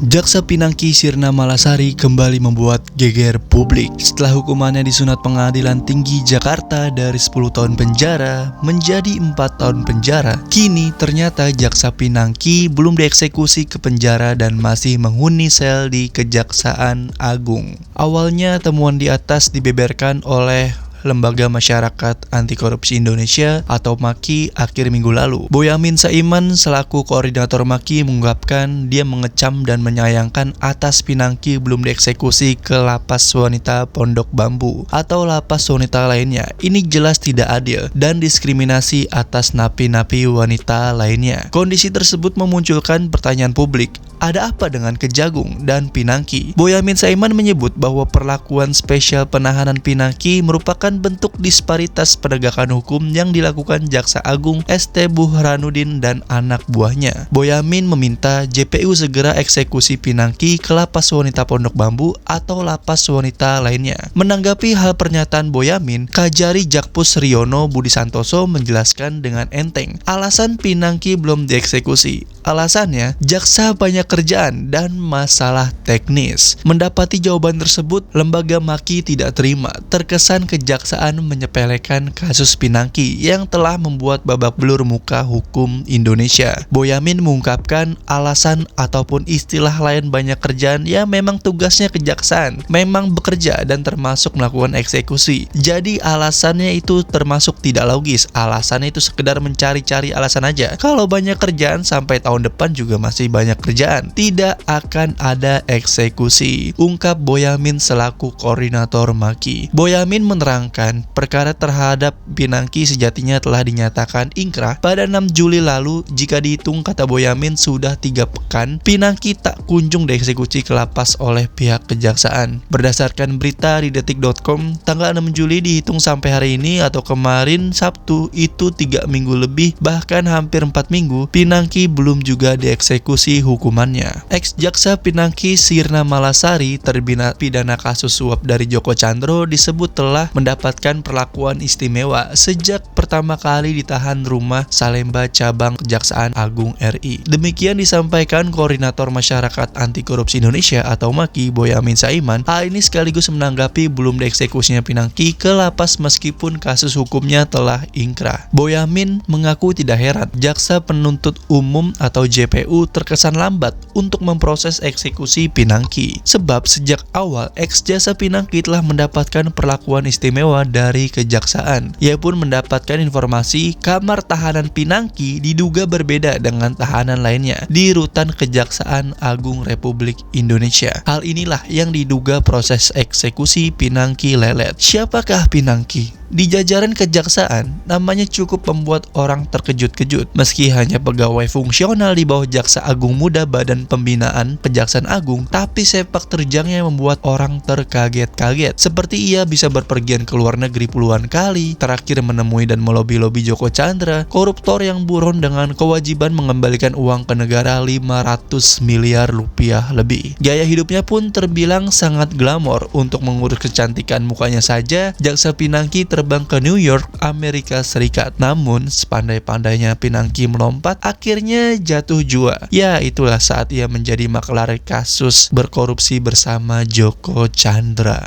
Jaksa Pinangki Sirna Malasari kembali membuat geger publik setelah hukumannya disunat Pengadilan Tinggi Jakarta dari 10 tahun penjara menjadi 4 tahun penjara. Kini ternyata Jaksa Pinangki belum dieksekusi ke penjara dan masih menghuni sel di Kejaksaan Agung. Awalnya temuan di atas dibeberkan oleh Lembaga Masyarakat Anti Korupsi Indonesia atau MAKI akhir minggu lalu. Boyamin Saiman selaku koordinator MAKI mengungkapkan dia mengecam dan menyayangkan atas Pinangki belum dieksekusi ke lapas wanita Pondok Bambu atau lapas wanita lainnya. Ini jelas tidak adil dan diskriminasi atas napi-napi wanita lainnya. Kondisi tersebut memunculkan pertanyaan publik. Ada apa dengan Kejagung dan Pinangki? Boyamin Saiman menyebut bahwa perlakuan spesial penahanan Pinangki merupakan bentuk disparitas penegakan hukum yang dilakukan Jaksa Agung ST Burhanuddin dan anak buahnya. Boyamin meminta JPU segera eksekusi Pinangki ke lapas wanita Pondok Bambu atau lapas wanita lainnya. Menanggapi hal pernyataan Boyamin, Kajari Jakpus Riono Budi Santoso menjelaskan dengan enteng alasan Pinangki belum dieksekusi. Alasannya, jaksa banyak kerjaan dan masalah teknis. Mendapati jawaban tersebut, lembaga MAKI tidak terima. Terkesan kejaksaan menyepelekan kasus Pinangki yang telah membuat babak belur muka hukum Indonesia. Boyamin mengungkapkan alasan ataupun istilah lain banyak kerjaan ya memang tugasnya kejaksaan. Memang bekerja dan termasuk melakukan eksekusi. Jadi alasannya itu termasuk tidak logis. Alasannya itu sekedar mencari-cari alasan aja. Kalau banyak kerjaan sampai tahun depan juga masih banyak kerjaan. Tidak akan ada eksekusi, ungkap Boyamin selaku koordinator MAKI. Boyamin menerangkan perkara terhadap Pinangki sejatinya telah dinyatakan ingkrah pada 6 Juli lalu. Jika dihitung, kata Boyamin, sudah 3 pekan Pinangki tak kunjung dieksekusi ke lapas oleh pihak kejaksaan. Berdasarkan berita di detik.com, tanggal 6 Juli dihitung sampai hari ini atau kemarin Sabtu itu 3 minggu lebih, bahkan hampir 4 minggu Pinangki belum juga dieksekusi hukumannya. Ex-jaksa Pinangki Sirna Malasari terpidana kasus suap dari Joko Chandra disebut telah mendapatkan perlakuan istimewa sejak pertama kali ditahan rumah Salemba Cabang Kejaksaan Agung RI. Demikian disampaikan Koordinator Masyarakat Anti Korupsi Indonesia atau MAKI Boyamin Saiman. Hal ini sekaligus menanggapi belum dieksekusinya Pinangki ke lapas meskipun kasus hukumnya telah ingkrah. Boyamin mengaku tidak heran jaksa penuntut umum atau JPU terkesan lambat untuk memproses eksekusi Pinangki. Sebab sejak awal ex-jaksa Pinangki telah mendapatkan perlakuan istimewa dari kejaksaan. Ia pun mendapatkan informasi kamar tahanan Pinangki diduga berbeda dengan tahanan lainnya di rutan Kejaksaan Agung Republik Indonesia. Hal inilah yang diduga proses eksekusi Pinangki lelet. Siapakah Pinangki? Di jajaran kejaksaan, namanya cukup membuat orang terkejut-kejut. Meski hanya pegawai fungsional di bawah Jaksa Agung Muda Badan Pembinaan Kejaksaan Agung, tapi sepak terjangnya membuat orang terkaget-kaget. Seperti ia bisa berpergian ke luar negeri puluhan kali, terakhir menemui dan melobi-lobi Joko Chandra, koruptor yang buron dengan kewajiban mengembalikan uang ke negara 500 miliar rupiah lebih. Gaya hidupnya pun terbilang sangat glamor. Untuk mengurus kecantikan mukanya saja, Jaksa Pinangki terbang ke New York, Amerika Serikat. Namun, sepandai-pandainya Pinangki melompat, akhirnya jatuh jua. Ya, itulah saat ia menjadi maklar kasus berkorupsi bersama Joko Chandra.